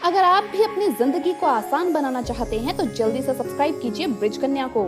अगर आप भी अपनी जिंदगी को आसान बनाना चाहते हैं तो जल्दी से सब्सक्राइब कीजिए ब्रिज कन्या को।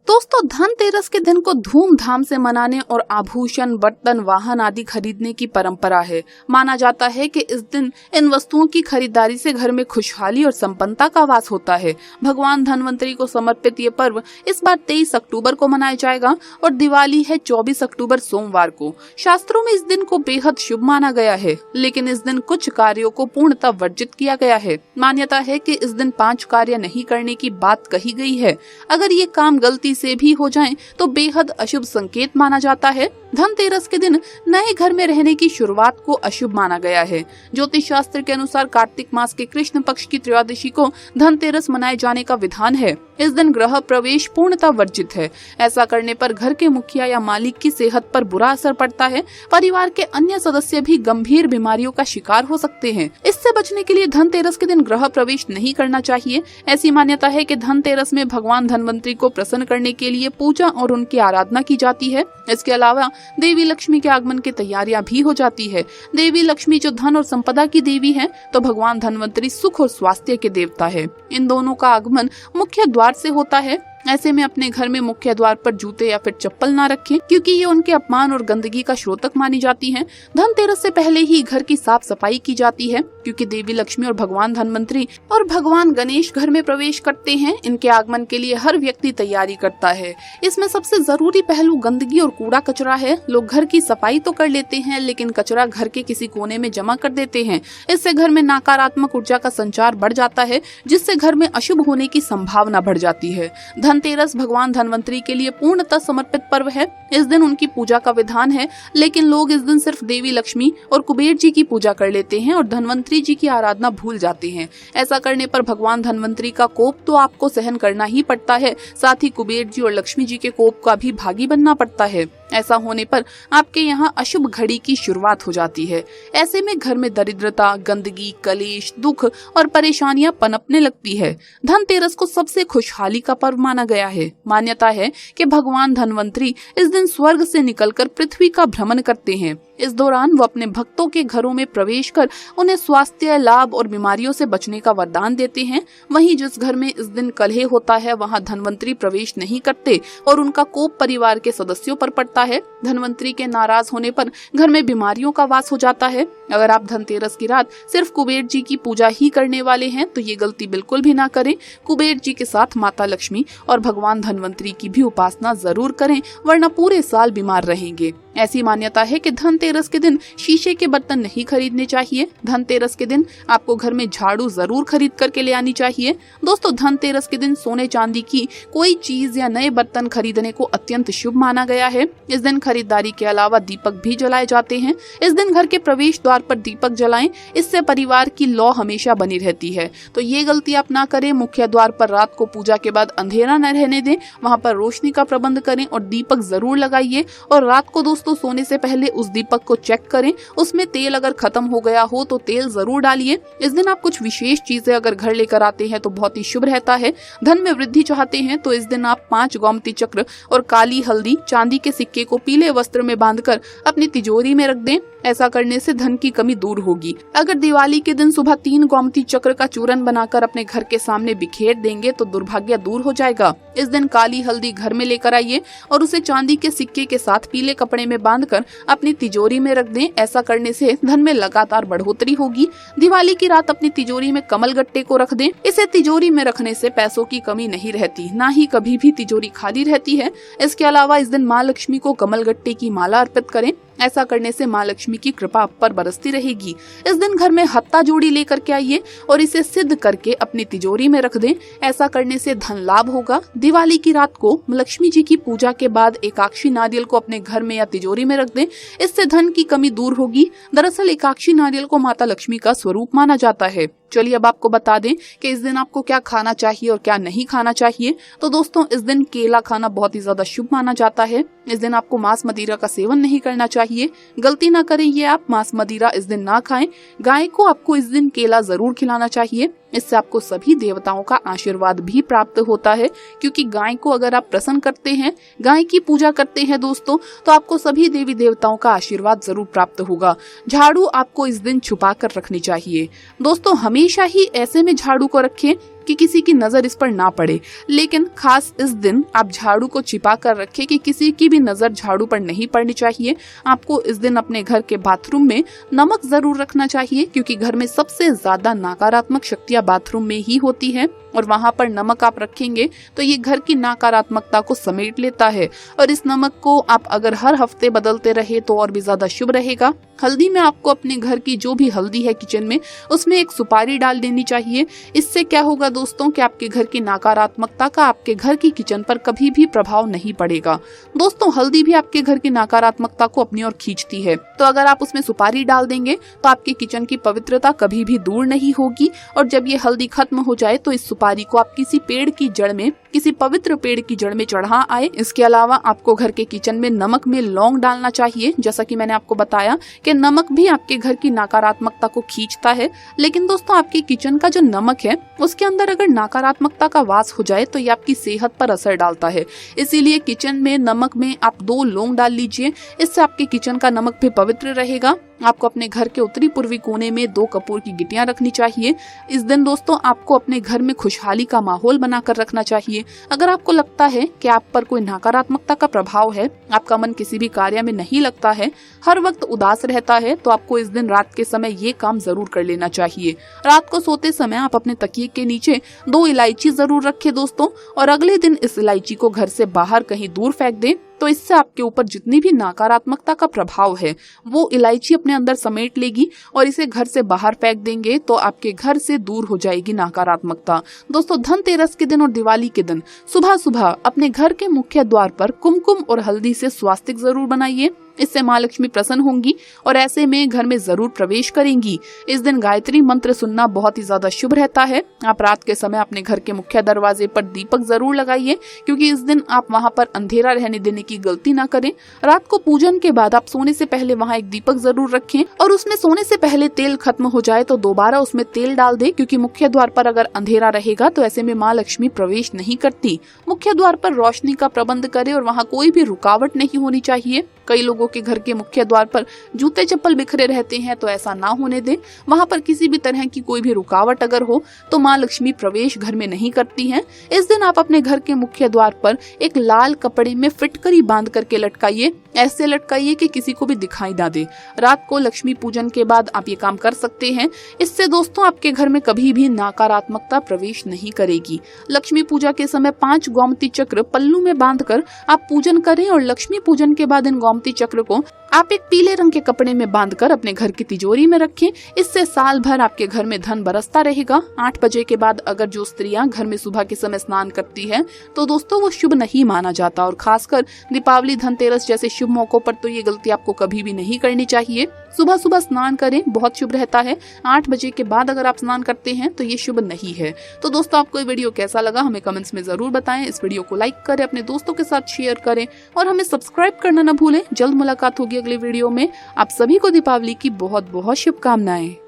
दोस्तों, धनतेरस के दिन को धूमधाम से मनाने और आभूषण, बर्तन, वाहन आदि खरीदने की परंपरा है। माना जाता है कि इस दिन इन वस्तुओं की खरीदारी से घर में खुशहाली और संपन्नता का वास होता है। भगवान धनवंतरी को समर्पित ये पर्व इस बार 23 अक्टूबर को मनाया जाएगा और दिवाली है 24 अक्टूबर सोमवार को। शास्त्रों में इस दिन को बेहद शुभ माना गया है, लेकिन इस दिन कुछ कार्यों को पूर्णतः वर्जित किया गया है। मान्यता है कि इस दिन 5 कार्य नहीं करने की बात कही गई है। अगर ये काम गलती से भी हो जाएं तो बेहद अशुभ संकेत माना जाता है। धनतेरस के दिन नए घर में रहने की शुरुआत को अशुभ माना गया है। ज्योतिष शास्त्र के अनुसार कार्तिक मास के कृष्ण पक्ष की त्रयोदशी को धनतेरस मनाए जाने का विधान है। इस दिन गृह प्रवेश पूर्णतः वर्जित है। ऐसा करने पर घर के मुखिया या मालिक की सेहत पर बुरा असर पड़ता है। परिवार के अन्य सदस्य भी गंभीर बीमारियों का शिकार हो सकते हैं। इससे बचने के लिए धनतेरस के दिन गृह प्रवेश नहीं करना चाहिए। ऐसी मान्यता है कि धनतेरस में भगवान धनवंतरी को प्रसन्न करने के लिए पूजा और उनकी आराधना की जाती है। इसके अलावा देवी लक्ष्मी के आगमन की तैयारियां भी हो जाती है। देवी लक्ष्मी जो धन और संपदा की देवी है, तो भगवान धनवंतरी सुख और स्वास्थ्य के देवता है। इन दोनों का आगमन मुख्य द्वार से होता है। ऐसे में अपने घर में मुख्य द्वार पर जूते या फिर चप्पल ना रखें, क्योंकि ये उनके अपमान और गंदगी का स्रोतक मानी जाती हैं। धनतेरस से पहले ही घर की साफ सफाई की जाती है, क्योंकि देवी लक्ष्मी और भगवान धनवंतरी और भगवान गणेश घर में प्रवेश करते हैं। इनके आगमन के लिए हर व्यक्ति तैयारी करता है। इसमें सबसे जरूरी पहलू गंदगी और कूड़ा कचरा है। लोग घर की सफाई तो कर लेते हैं, लेकिन कचरा घर के किसी कोने में जमा कर देते हैं। इससे घर में नकारात्मक ऊर्जा का संचार बढ़ जाता है, जिससे घर में अशुभ होने की संभावना बढ़ जाती है। धनतेरस भगवान धनवंतरी के लिए पूर्णतः समर्पित पर्व है। इस दिन उनकी पूजा का विधान है, लेकिन लोग इस दिन सिर्फ देवी लक्ष्मी और कुबेर जी की पूजा कर लेते हैं और धनवंतरी जी की आराधना भूल जाते हैं। ऐसा करने पर भगवान धनवंतरी का कोप तो आपको सहन करना ही पड़ता है, साथ ही कुबेर जी और लक्ष्मी जी के कोप का भी भागी बनना पड़ता है। ऐसा होने पर आपके यहाँ अशुभ घड़ी की शुरुआत हो जाती है। ऐसे में घर में दरिद्रता, गंदगी, कलेश, दुख और परेशानियां पनपने लगती है। धनतेरस को सबसे खुशहाली का पर्व माना गया है। मान्यता है कि भगवान धनवंतरी इस दिन स्वर्ग से निकलकर पृथ्वी का भ्रमण करते हैं। इस दौरान वो अपने भक्तों के घरों में प्रवेश कर उन्हें स्वास्थ्य लाभ और बीमारियों से बचने का वरदान देते हैं। वहीं जिस घर में इस दिन कलह होता है, वहां धनवंतरी प्रवेश नहीं करते और उनका कोप परिवार के सदस्यों पर पड़ता है। धनवंतरी के नाराज होने पर घर में बीमारियों का वास हो जाता है। अगर आप धनतेरस की रात सिर्फ कुबेर जी की पूजा ही करने वाले हैं तो ये गलती बिल्कुल भी ना करें। कुबेर जी के साथ माता लक्ष्मी और भगवान धनवंतरी की भी उपासना जरूर करें, वरना पूरे साल बीमार रहेंगे। ऐसी मान्यता है कि धनतेरस के दिन शीशे के बर्तन नहीं खरीदने चाहिए। धनतेरस के दिन आपको घर में झाड़ू जरूर खरीद करके ले आनी चाहिए। दोस्तों, धनतेरस के दिन सोने चांदी की कोई चीज या नए बर्तन खरीदने को अत्यंत शुभ माना गया है। इस दिन खरीदारी के अलावा दीपक भी जलाए जाते हैं। इस दिन घर के प्रवेश द्वार पर दीपक जलाएं, इससे परिवार की लौ हमेशा बनी रहती है। तो ये गलती आप ना करें। मुख्य द्वार पर रात को पूजा के बाद अंधेरा न रहने दें, वहाँ पर रोशनी का प्रबंध करें और दीपक जरूर लगाइए। और रात को दोस्तों सोने से पहले उस दीपक को चेक करें, उसमें तेल अगर खत्म हो गया हो तो तेल जरूर डालिए। इस दिन आप कुछ विशेष चीजें अगर घर लेकर आते हैं तो बहुत ही शुभ रहता है। धन में वृद्धि चाहते हैं तो इस दिन आप 5 गोमती चक्र और काली हल्दी, चांदी के सिक्के को पीले वस्त्र में बांधकर अपनी तिजोरी में रख दें। ऐसा करने से धन की कमी दूर होगी। अगर दिवाली के दिन सुबह 3 गोमती चक्र का चूरन बनाकर अपने घर के सामने बिखेर देंगे तो दुर्भाग्य दूर हो जाएगा। इस दिन काली हल्दी घर में लेकर आइए और उसे चांदी के सिक्के के साथ पीले कपड़े में बांधकर अपनी तिजोरी में रख दें। ऐसा करने से धन में लगातार बढ़ोतरी होगी। दिवाली की रात अपनी तिजोरी में कमल गट्टे को रख दें। इसे तिजोरी में रखने से पैसों की कमी नहीं रहती, ना ही कभी भी तिजोरी खाली रहती है। इसके अलावा इस दिन माँ लक्ष्मी को कमल गट्टे की माला अर्पित करें। ऐसा करने से माँ लक्ष्मी की कृपा आप पर बरसती रहेगी। इस दिन घर में हत्ता जोड़ी लेकर के आइए और इसे सिद्ध करके अपनी तिजोरी में रख दें। ऐसा करने से धन लाभ होगा। दिवाली की रात को लक्ष्मी जी की पूजा के बाद एकाक्षी नारियल को अपने घर में या तिजोरी में रख दें। इससे धन की कमी दूर होगी। दरअसल एकाक्षी नारियल को माता लक्ष्मी का स्वरूप माना जाता है। चलिए अब आपको बता दें कि इस दिन आपको क्या खाना चाहिए और क्या नहीं खाना चाहिए। तो दोस्तों, इस दिन केला खाना बहुत ही ज्यादा शुभ माना जाता है। इस दिन आपको मांस मदिरा का सेवन नहीं करना चाहिए। चाहिए। गलती ना करें ये आप, मांस मदिरा इस दिन ना खाएं। गाय को आपको इस दिन केला जरूर खिलाना चाहिए, इससे आपको सभी देवताओं का आशीर्वाद भी प्राप्त होता है। क्योंकि गाय को अगर आप प्रसन्न करते हैं, गाय की पूजा करते हैं दोस्तों, तो आपको सभी देवी देवताओं का आशीर्वाद जरूर प्राप्त होगा। झाड़ू आपको इस दिन छुपा कर रखनी चाहिए दोस्तों। हमेशा ही ऐसे में झाड़ू को रखें कि किसी की नजर इस पर ना पड़े, लेकिन खास इस दिन आप झाड़ू को छिपा कर रखें कि किसी की भी नजर झाड़ू पर नहीं पड़नी चाहिए। आपको इस दिन अपने घर के बाथरूम में नमक जरूर रखना चाहिए, क्योंकि घर में सबसे ज्यादा नकारात्मक शक्तियां बाथरूम में ही होती है, और वहां पर नमक आप रखेंगे तो ये घर की नकारात्मकता को समेट लेता है। और इस नमक को आप अगर हर हफ्ते बदलते रहे तो और भी ज्यादा शुभ रहेगा। हल्दी में आपको अपने घर की जो भी हल्दी है किचन में, उसमें एक सुपारी डाल देनी चाहिए। इससे क्या होगा दोस्तों कि आपके घर की नकारात्मकता का आपके घर की किचन पर कभी भी प्रभाव नहीं पड़ेगा। दोस्तों हल्दी भी आपके घर की नकारात्मकता को अपनी ओर खींचती है, तो अगर आप उसमें सुपारी डाल देंगे तो आपके किचन की पवित्रता कभी भी दूर नहीं होगी। और जब ये हल्दी खत्म हो जाए तो इस सुपारी को आप किसी पेड़ की जड़ में, किसी पवित्र पेड़ की जड़ में चढ़ा आए। इसके अलावा आपको घर के किचन में नमक में लौंग डालना चाहिए। जैसा कि मैंने आपको बताया कि नमक भी आपके घर की नकारात्मकता को खींचता है, लेकिन दोस्तों आपके किचन का जो नमक है उसके अंदर अगर नकारात्मकता का वास हो जाए तो ये आपकी सेहत पर असर डालता है। इसीलिए किचन में नमक में आप 2 लौंग डाल लीजिए, इससे आपके किचन का नमक भी पवित्र रहेगा। आपको अपने घर के उत्तरी पूर्वी कोने में 2 कपूर की गिट्टियां रखनी चाहिए। इस दिन दोस्तों आपको अपने घर में खुशहाली का माहौल बनाकर रखना चाहिए। अगर आपको लगता है कि आप पर कोई नकारात्मकता का प्रभाव है, आपका मन किसी भी कार्य में नहीं लगता है, हर वक्त उदास रहता है, तो आपको इस दिन रात के समय ये काम जरूर कर लेना चाहिए। रात को सोते समय आप अपने तकिए के नीचे 2 इलायची जरूर रखें दोस्तों, और अगले दिन इस इलायची को घर से बाहर कहीं दूर फेंक दें। तो इससे आपके ऊपर जितनी भी नकारात्मकता का प्रभाव है वो इलायची अपने अंदर समेट लेगी, और इसे घर से बाहर फेंक देंगे तो आपके घर से दूर हो जाएगी नकारात्मकता। दोस्तों धनतेरस के दिन और दिवाली के दिन सुबह सुबह अपने घर के मुख्य द्वार पर कुमकुम और हल्दी से स्वास्तिक जरूर बनाइए। इससे माँ लक्ष्मी प्रसन्न होंगी और ऐसे में घर में जरूर प्रवेश करेंगी। इस दिन गायत्री मंत्र सुनना बहुत ही ज्यादा शुभ रहता है। आप रात के समय अपने घर के मुख्य दरवाजे पर दीपक जरूर लगाइए, क्योंकि इस दिन आप वहां पर अंधेरा रहने देने की गलती ना करें। रात को पूजन के बाद आप सोने से पहले वहां एक दीपक जरूर रखें, और उसमें सोने से पहले तेल खत्म हो जाए तो दोबारा उसमें तेल डाल दें, क्योंकि मुख्य द्वार पर अगर अंधेरा रहेगा तो ऐसे में माँ लक्ष्मी प्रवेश नहीं करती। मुख्य द्वार पर रोशनी का प्रबंध करें और वहाँ कोई भी रुकावट नहीं होनी चाहिए। कई लोगों के घर के मुख्य द्वार पर जूते चप्पल बिखरे रहते हैं, तो ऐसा ना होने दें। वहां पर किसी भी तरह की कोई भी रुकावट अगर हो तो माँ लक्ष्मी प्रवेश घर में नहीं करती हैं। इस दिन आप अपने घर के मुख्य द्वार पर एक लाल कपड़े में फिटकरी बांध करके लटकाइए। ऐसे लटकाइए कि किसी को भी दिखाई ना दे। रात को लक्ष्मी पूजन के बाद आप ये काम कर सकते हैं। इससे दोस्तों आपके घर में कभी भी नकारात्मकता प्रवेश नहीं करेगी। लक्ष्मी पूजा के समय 5 गोमती चक्र पल्लू में बांधकर आप पूजन करें, और लक्ष्मी पूजन के बाद इन गोमती चक्र को आप एक पीले रंग के कपड़े में बांधकर अपने घर की तिजोरी में रखें। इससे साल भर आपके घर में धन बरसता रहेगा। 8 बजे के बाद अगर जो स्त्रियां घर में सुबह के समय स्नान करती हैं तो दोस्तों वो शुभ नहीं माना जाता, और खासकर दीपावली, धनतेरस जैसे शुभ मौकों पर तो ये गलती आपको कभी भी नहीं करनी चाहिए। सुबह सुबह स्नान करें, बहुत शुभ रहता है। 8 बजे के बाद अगर आप स्नान करते हैं तो ये शुभ नहीं है। तो दोस्तों आपको ये वीडियो कैसा लगा हमें कमेंट्स में जरूर बताएं। इस वीडियो को लाइक करें, अपने दोस्तों के साथ शेयर करें, और हमें सब्सक्राइब करना न भूलें। जल्द मुलाकात होगी अगले वीडियो में। आप सभी को दीपावली की बहुत बहुत शुभकामनाएं।